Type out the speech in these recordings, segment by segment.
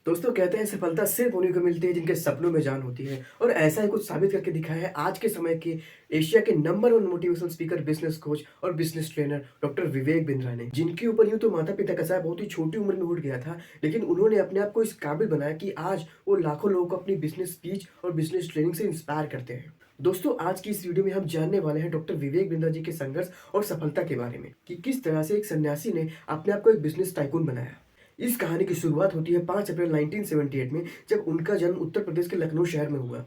दोस्तों कहते हैं सफलता सिर्फ उन्हीं को मिलती है जिनके सपनों में जान होती है और ऐसा ही कुछ साबित करके दिखाया है आज के समय के एशिया के number one motivational speaker business coach और business trainer doctor Vivek Bindra ने, जिनके ऊपर यूं तो माता पिता का साया बहुत ही छोटी उम्र में उठ गया था, लेकिन उन्होंने अपने आप को इस काबिल बनाया कि आज वो लाखों लोगों को अपनी बिजनेस स्पीच और बिजनेस ट्रेनिंग से इंस्पायर करते हैं। दोस्तों आज की इस वीडियो में हम जानने वाले हैं डॉक्टर विवेक बिंद्रा जी के संघर्ष और सफलता के बारे में कि किस तरह से एक सन्यासी ने अपने आप को एक बिजनेस टाइकून बनाया। इस कहानी की शुरुआत होती है 5 अप्रैल 1978 में, जब उनका जन्म उत्तर प्रदेश के लखनऊ शहर में हुआ।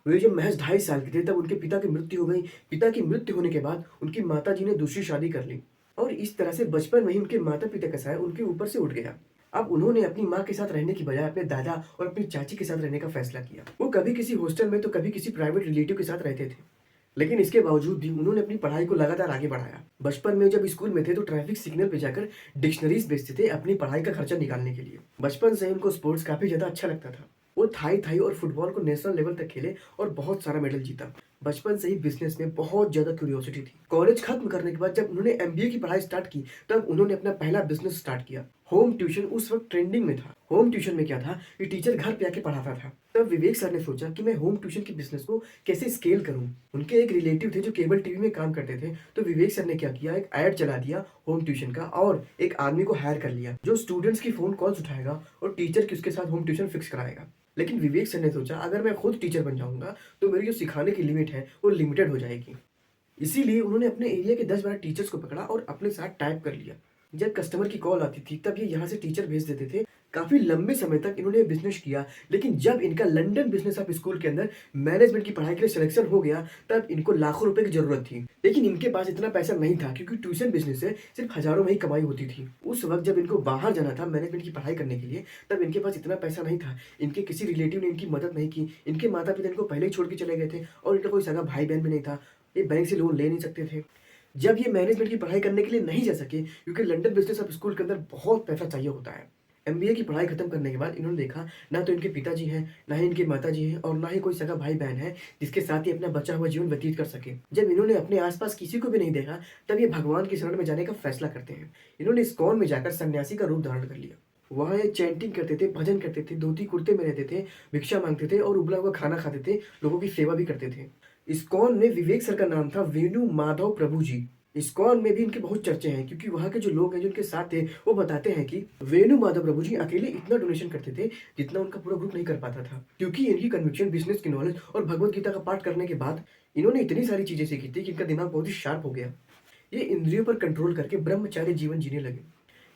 वे जब महज 2.5 साल के थे तब उनके पिता की मृत्यु हो गई। पिता की मृत्यु होने के बाद उनकी माताजी ने दूसरी शादी कर ली और इस तरह से बचपन में ही उनके माता पिता का साया उनके ऊपर से उठ गया। अब उन्होंने अपनी माँ के साथ रहने की बजाय अपने दादा और अपनी चाची के साथ रहने का फैसला किया। वो कभी किसी हॉस्टल में तो कभी किसी प्राइवेट रिलेटिव के साथ रहते थे, लेकिन इसके बावजूद भी उन्होंने अपनी पढ़ाई को लगातार आगे बढ़ाया। बचपन में जब स्कूल में थे तो ट्रैफिक सिग्नल पे जाकर डिक्शनरीज बेचते थे अपनी पढ़ाई का खर्चा निकालने के लिए। बचपन से ही उनको स्पोर्ट्स काफी ज्यादा अच्छा लगता था। वो थाई थाई और फुटबॉल को नेशनल लेवल तक खेले और बहुत सारा मेडल जीता। बचपन से ही बिजनेस में बहुत ज्यादा क्यूरियोसिटी थी। कॉलेज खत्म करने के बाद जब उन्होंने एमबीए की पढ़ाई स्टार्ट की तब उन्होंने अपना पहला बिजनेस स्टार्ट किया। होम ट्यूशन उस वक्त ट्रेंडिंग में था। होम ट्यूशन में क्या था कि टीचर घर पे आके पढ़ाता था। तब विवेक सर ने सोचा कि मैं होम ट्यूशन की बिजनेस को कैसे स्केल करूं। उनके एक रिलेटिव थे जो केबल टीवी में काम करते थे, तो विवेक सर ने क्या किया, एक ऐड चला दिया होम ट्यूशन का और एक आदमी को हायर कर लिया जो स्टूडेंट्स की फोन कॉल्स उठाएगा और टीचर की उसके साथ होम ट्यूशन फिक्स कराएगा। लेकिन विवेक सर ने सोचा अगर मैं खुद टीचर बन जाऊंगा तो मेरी जो सिखाने की लिमिट है वो लिमिटेड हो जाएगी। इसीलिए उन्होंने अपने एरिया के 10-12 टीचर्स को पकड़ा और अपने साथ टाइप कर लिया। जब कस्टमर की कॉल आती थी तब ये यहाँ से टीचर भेज देते थे। काफी लंबे समय तक इन्होंने बिजनेस किया, लेकिन जब इनका लंदन बिजनेस ऑफ स्कूल के अंदर मैनेजमेंट की पढ़ाई के लिए सिलेक्शन हो गया तब इनको लाखों रुपए की जरूरत थी। लेकिन इनके पास इतना पैसा नहीं था क्योंकि ट्यूशन बिजनेस से सिर्फ हजारों में ही कमाई होती थी। उस वक्त जब इनको बाहर जाना था मैनेजमेंट की पढ़ाई करने के लिए तब इनके पास इतना पैसा नहीं था। इनके किसी रिलेटिव ने इनकी मदद नहीं की। इनके माता पिता इनको पहले ही छोड़ के चले गए थे और इनका कोई सगा भाई बहन भी नहीं था। ये बैंक से लोन ले नहीं सकते थे। जब ये मैनेजमेंट की पढ़ाई करने के लिए नहीं जा सके क्योंकि लंदन बिजनेस ऑफ स्कूल के अंदर बहुत पैसा चाहिए होता है। एमबीए की पढ़ाई खत्म करने के बाद इन्होंने देखा ना तो इनके पिताजी हैं, ना ही इनके माताजी हैं और ना ही कोई सगा भाई बहन है जिसके साथ ही अपना बचा हुआ जीवन व्यतीत कर सके। जब इन्होंने अपने आसपास किसी को भी नहीं देखा तब ये भगवान की शरण में जाने का फैसला करते हैं। इन्होंने इस्कॉन में जाकर सन्यासी का रूप धारण कर लिया। वहाँ ये चैंटिंग करते थे, भजन करते थे, धोती कुर्ते में रहते थे, भिक्षा मांगते थे और उबला हुआ खाना खाते थे, लोगों की सेवा भी करते थे। इस्कॉन में विवेक सर का नाम था वेणु माधव प्रभु जी। इस्कॉन में भी इनके बहुत चर्चे हैं क्योंकि वहाँ के जो लोग हैं जो उनके साथ थे वो बताते हैं कि वेणु माधव प्रभु जी अकेले इतना डोनेशन करते थे जितना उनका पूरा ग्रुप नहीं कर पाता था, क्योंकि इनकी कन्विक्शन, बिजनेस की नॉलेज और भगवत गीता का पाठ करने के बाद इन्होंने इतनी सारी चीजें सीखी थी कि इनका दिमाग बहुत ही शार्प हो गया। ये इंद्रियों पर कंट्रोल करके ब्रह्मचार्य जीवन जीने लगे।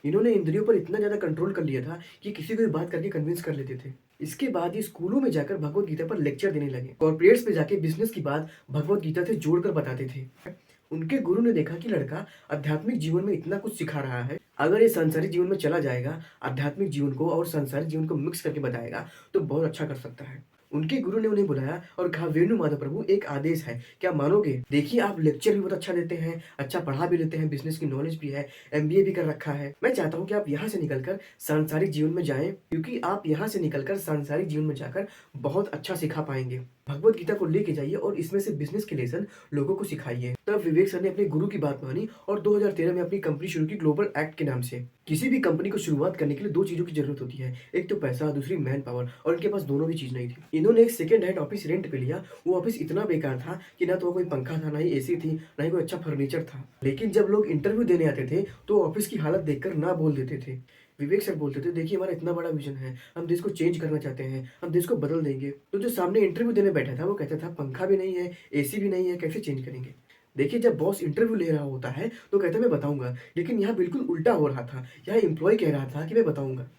इन्होंने इंद्रियों पर इतना ज्यादा कंट्रोल कर लिया था कि किसी को भी बात करके कन्विंस कर लेते थे। इसके बाद ये स्कूलों में जाकर भगवत गीता पर लेक्चर देने लगे। कॉर्पोरेट्स पे जाके बिजनेस की बात भगवत गीता से जोड़कर बताते थे। उनके गुरु ने देखा कि लड़का आध्यात्मिक जीवन में इतना कुछ सिखा रहा है, अगर ये सांसारिक जीवन में चला जाएगा, आध्यात्मिक जीवन को और सांसारिक जीवन को मिक्स करके बताएगा तो बहुत अच्छा कर सकता है। उनके गुरु ने उन्हें बुलाया और कहा, वेणु माधव प्रभु एक आदेश है, क्या मानोगे? देखिए आप लेक्चर भी बहुत अच्छा देते हैं, अच्छा पढ़ा भी लेते हैं, बिजनेस की नॉलेज भी है, एमबीए भी कर रखा है। मैं चाहता हूँ कि आप यहाँ से निकलकर सांसारिक जीवन में जाएं, क्योंकि आप यहाँ से निकलकर सांसारिक जीवन में जाकर बहुत अच्छा सिखा पाएंगे। भगवत गीता को लेके जाइए और इसमें से बिजनेस के लेसन लोगों को सिखाइए। तब विवेक सर ने अपने गुरु की बात मानी और 2013 में अपनी कंपनी शुरू की ग्लोबल एक्ट के नाम से। किसी भी कंपनी को शुरुआत करने के लिए दो चीजों की जरूरत होती है, एक तो पैसा, दूसरी मैन पावर, और इनके पास दोनों भी चीज नहीं थी। इन्होंने एक सेकंड हैंड ऑफिस रेंट पे लिया। वो ऑफिस इतना बेकार था कि ना तो कोई पंखा था, ना ही एसी थी, ना ही कोई अच्छा फर्नीचर था। लेकिन जब लोग इंटरव्यू देने आते थे तो ऑफिस की हालत देखकर ना बोल देते थे। विवेक सर बोलते थे, देखिए हमारा इतना बड़ा विजन है, हम देश को चेंज करना चाहते हैं, हम देश को बदल देंगे। तो जो सामने इंटरव्यू देने बैठा था वो कहता था, पंखा भी नहीं है, एसी भी नहीं है, कैसे चेंज करेंगे? देखिए जब बॉस इंटरव्यू ले रहा होता है तो कहता है मैं बताऊंगा, लेकिन यहाँ बिल्कुल उल्टा हो रहा था। यहाँ एम्प्लॉय कह रहा था कि मैं बताऊंगा।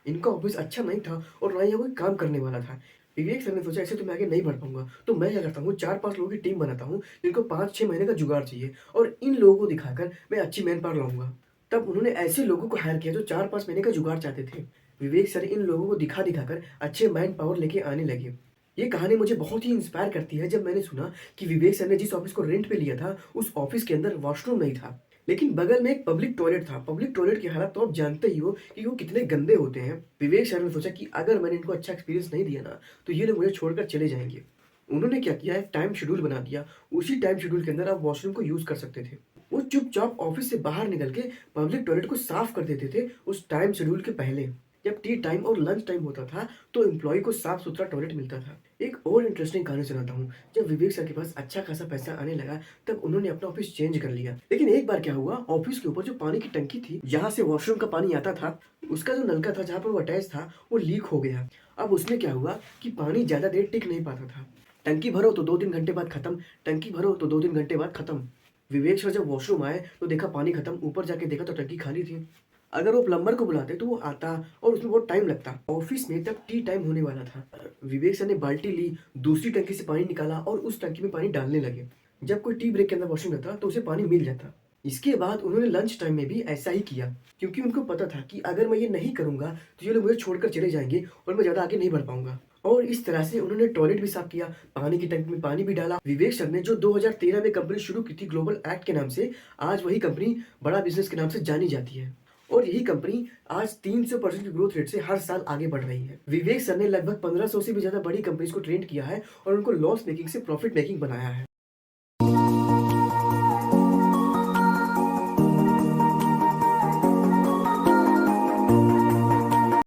इनका ऑफिस अच्छा नहीं था और ना ही कोई काम करने वाला था। विवेक सर ने सोचा ऐसे तो मैं आगे नहीं बढ़ पाऊंगा, तो मैं क्या करता हूँ, 4-5 लोगों की टीम बनाता हूँ जिनको 5-6 महीने का जुगाड़ चाहिए और इन लोगों को दिखाकर मैं अच्छी मैन पावर लाऊंगा। तब उन्होंने ऐसे लोगों को हायर किया जो 4-5 महीने का जुगाड़ चाहते थे। विवेक सर इन लोगों को दिखा दिखाकर अच्छे मैन पावर लेके आने लगे। ये कहानी मुझे बहुत ही इंस्पायर करती है जब मैंने सुना कि विवेक सर ने जिस ऑफिस को रेंट पे लिया था उस ऑफिस के अंदर वॉशरूम नहीं था, लेकिन बगल में एक पब्लिक टॉयलेट था। पब्लिक टॉयलेट की हालत तो आप जानते ही हो कि वो कितने गंदे होते हैं। विवेक सर ने सोचा कि अगर मैंने इनको अच्छा एक्सपीरियंस नहीं दिया ना तो ये लोग मुझे छोड़कर चले जाएंगे। उन्होंने क्या किया, एक टाइम शेड्यूल बना दिया। उसी टाइम शेड्यूल के अंदर आप वॉशरूम को यूज कर सकते थे। वो चुपचाप ऑफिस से बाहर निकल के पब्लिक टॉयलेट को साफ कर देते थे उस टाइम शेड्यूल के पहले। जब टी टाइम और लंच टाइम होता था तो एम्प्लॉय को साफ सुथरा टॉयलेट मिलता था। एक और इंटरेस्टिंग कहानी सुनाता हूँ। जब विवेक सर के पास अच्छा खासा पैसा आने लगा तब उन्होंने अपना ऑफिस चेंज कर लिया। लेकिन एक बार क्या हुआ, ऑफिस के ऊपर जो पानी की टंकी थी जहाँ से वॉशरूम का पानी आता था, उसका जो नलका था जहाँ पर वो अटैच था वो लीक हो गया। अब उसमें क्या हुआ कि पानी ज्यादा देर टिक नहीं पाता था। टंकी भरो तो 2-3 घंटे बाद खत्म, टंकी भरो तो 2-3 घंटे बाद खत्म। विवेक सर जब वॉशरूम आए तो देखा पानी खत्म, ऊपर जाके देखा तो टंकी खाली थी। अगर वो प्लम्बर को बुलाते तो वो आता और उसमें बहुत टाइम लगता। ऑफिस में तब टी टाइम होने वाला था। विवेक सर ने बाल्टी ली, दूसरी टंकी से पानी निकाला और उस टंकी में पानी डालने लगे। जब कोई टी ब्रेक के अंदर वॉशरूम रहता तो उसे पानी मिल जाता। इसके बाद उन्होंने लंच टाइम में भी ऐसा ही किया, क्योंकि उनको पता था कि अगर मैं ये नहीं करूंगा तो ये लोग मुझे छोड़कर चले जाएंगे और मैं ज़्यादा आगे नहीं बढ़ पाऊंगा। और इस तरह से उन्होंने टॉयलेट भी साफ किया, पानी की टंकी में पानी भी डाला। विवेक सर ने जो 2013 में कंपनी शुरू की थी ग्लोबल एक्ट के नाम से, आज वही कंपनी बड़ा बिजनेस के नाम से जानी जाती है। और यही कंपनी आज 300% की ग्रोथ रेट से हर साल आगे बढ़ रही है। विवेक सर ने लगभग 1500 से भी ज़्यादा बड़ी कंपनीज को ट्रेन किया है और उनको लॉस मेकिंग से प्रॉफिट मेकिंग बनाया है।